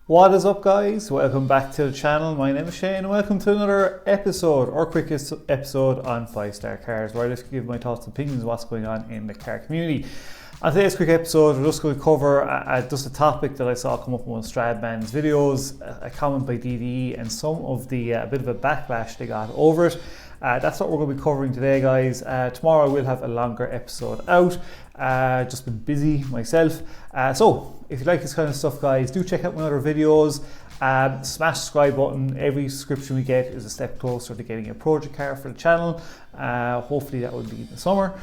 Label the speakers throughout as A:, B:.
A: What is up, guys? Welcome back to the channel. My name is Shane and welcome to another episode or quickest episode on 5-star cars, where I just give my thoughts and opinions on what's going on in the car community. On today's quick episode, we're just going to cover just a topic that I saw come up in one of Stradman's videos, a comment by DDE and some of the bit of a backlash they got over it. That's what we're going to be covering today, guys. Tomorrow I will have a longer episode out. Just been busy myself. So if you like this kind of stuff, guys, do check out my other videos. Smash the subscribe button. Every subscription we get is a step closer to getting a project car for the channel. Hopefully that will be in the summer.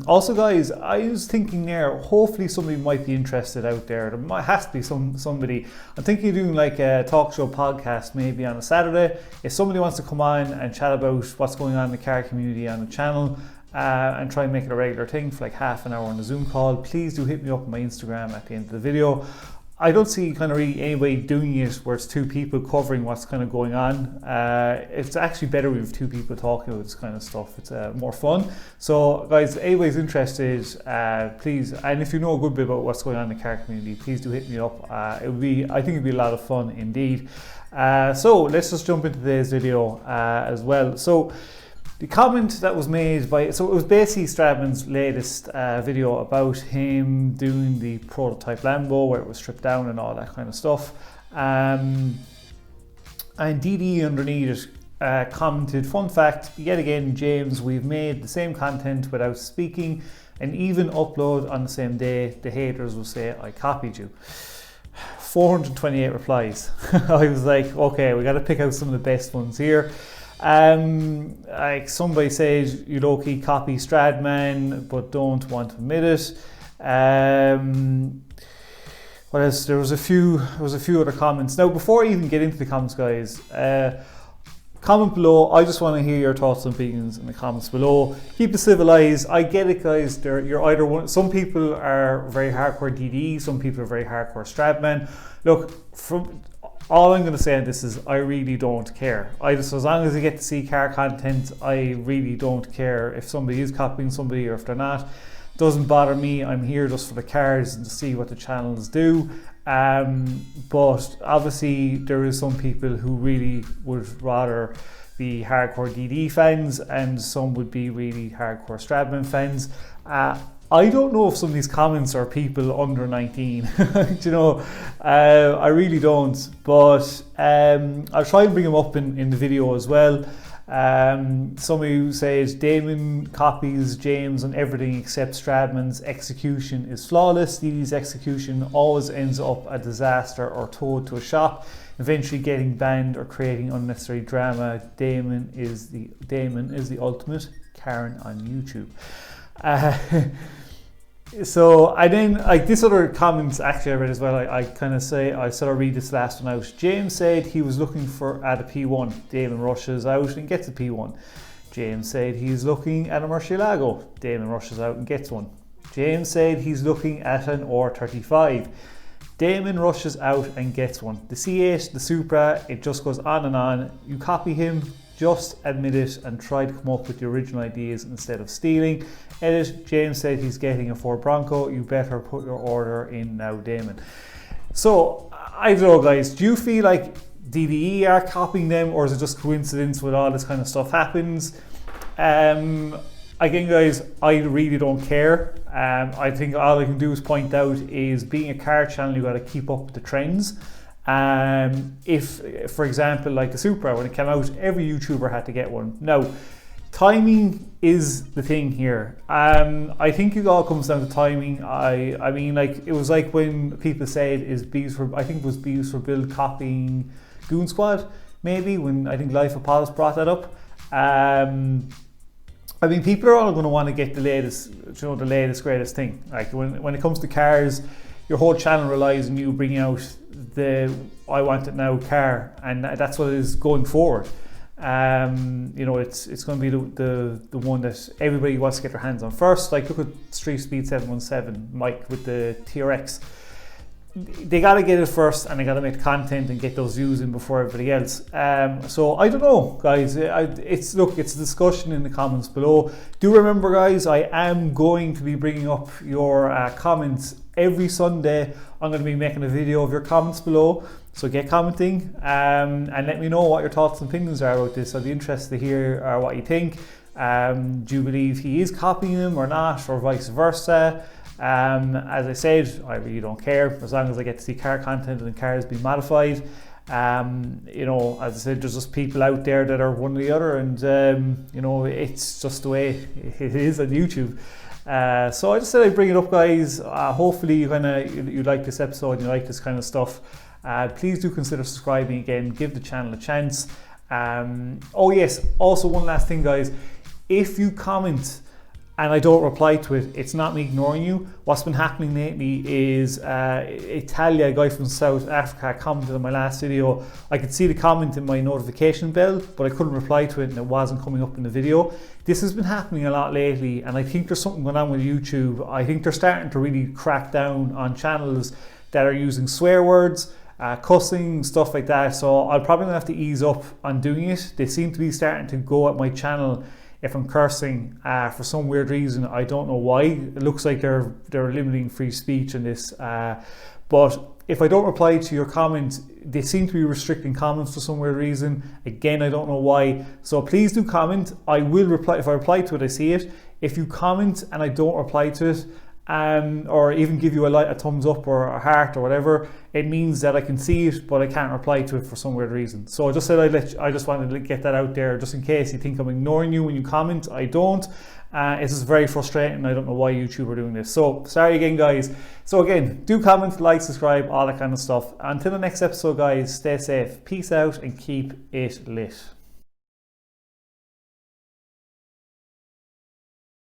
A: Also, guys, I was thinking there, hopefully somebody might be interested out there. There might have to be somebody. I'm thinking of doing like a talk show podcast maybe on a Saturday. If somebody wants to come on and chat about what's going on in the car community on the channel, and try and make it a regular thing for like half an hour on a Zoom call, please do hit me up on my Instagram at the end of the video. I don't see kind of really anybody doing it where it's two people covering what's kind of going on. It's actually better with two people talking about this kind of stuff. It's more fun. So guys, if anybody's interested, please, and if you know a good bit about what's going on in the car community, please do hit me up. I think it'd be a lot of fun indeed. So let's just jump into today's video as well. So the comment that was made by, so it was basically Stradman's latest video about him doing the prototype Lambo where it was stripped down and all that kind of stuff. And DD underneath it commented, "Fun fact, yet again, James, we've made the same content without speaking and even upload on the same day. The haters will say I copied you." 428 replies. I was like, okay, we got to pick out some of the best ones here. Like somebody says, you low-key copy Stradman but don't want to admit it. What else? There was a few other comments. Now before I even get into the comments, guys, comment below. I just want to hear your thoughts and opinions in the comments below. Keep it civilized. I get it, guys. You're either one. Some people are very hardcore DD, some people are very hardcore Stradman. Look, from all I'm going to say on this is I really don't care. As long as I get to see car content, I really don't care if somebody is copying somebody or if they're not. It doesn't bother me. I'm here just for the cars and to see what the channels do. But obviously there is some people who really would rather be hardcore DD fans and some would be really hardcore Stradman fans. I don't know if some of these comments are people under 19, you know, I really don't, but I'll try and bring them up in the video as well. Somebody who says Damon copies James on everything except Stradman's execution is flawless. DD's execution always ends up a disaster or towed to a shop, eventually getting banned or creating unnecessary drama. Damon is the ultimate Karen on YouTube. So I then, like, this other comments actually I read as well. I said I'll read this last one out. James said he was looking at a P1. Damon rushes out and gets a P1. James said he's looking at a Murcielago. Damon rushes out and gets one. James said he's looking at an R35. Damon rushes out and gets one. The C8, the Supra, it just goes on and on. You copy him, just admit it and try to come up with the original ideas instead of stealing. Edit, James said he's getting a Ford Bronco. You better put your order in now, Damon. So, I don't know, guys. Do you feel like DDE are copying them, or is it just coincidence with all this kind of stuff happens? Again, guys, I really don't care. I think all I can do is point out is being a car channel, you got to keep up with the trends. If, for example, like the Supra, when it came out, every YouTuber had to get one. Now, timing is the thing here. I think it all comes down to timing. I mean, like, it was like when people said, I think it was Bees for Build copying Goonzquad, maybe, when I think Life of Paulus brought that up. I mean, people are all going to want to get the latest, the latest, greatest thing. Like when it comes to cars, your whole channel relies on you bringing out the I want it now car, and that's what it is going forward. You know, it's going to be the one that everybody wants to get their hands on first. Like, look at Street Speed 717 Mike with the TRX. They got to get it first, and they got to make content and get those views in before everybody else. So I don't know, guys. It's a discussion in the comments below. Do remember, guys, I am going to be bringing up your comments every Sunday I'm going to be making a video of your comments below, so get commenting and let me know what your thoughts and opinions are about this. I'd be interested to hear what you think. Do you believe he is copying him or not, or vice versa? As I said, I really don't care as long as I get to see car content and cars being modified. You know, as I said, there's just people out there that are one or the other, and you know, it's just the way it is on YouTube. So I just said I'd bring it up, guys. Hopefully you like this episode, you like this kind of stuff. Please do consider subscribing again, give the channel a chance. Oh yes, also one last thing, guys. If you comment and I don't reply to it, it's not me ignoring you. What's been happening lately is Italia, a guy from South Africa, commented on my last video. I could see the comment in my notification bell, but I couldn't reply to it and it wasn't coming up in the video. This has been happening a lot lately, and I think there's something going on with YouTube. I think they're starting to really crack down on channels that are using swear words, cussing, stuff like that. So I'll probably have to ease up on doing it. They seem to be starting to go at my channel if I'm cursing for some weird reason. I don't know why. It looks like they're limiting free speech in this. But if I don't reply to your comments, they seem to be restricting comments for some weird reason. Again, I don't know why. So please do comment. I will reply. If I reply to it, I see it. If you comment and I don't reply to it, or even give you a thumbs up or a heart or whatever, it means that I can see it but I can't reply to it for some weird reason. So I just said I just wanted to get that out there, just in case you think I'm ignoring you when you comment. I don't. It's just very frustrating. I don't know why YouTube are doing this. So sorry again, guys. So again, do comment, like, subscribe, all that kind of stuff. Until the next episode, guys, stay safe, peace out, and keep it lit.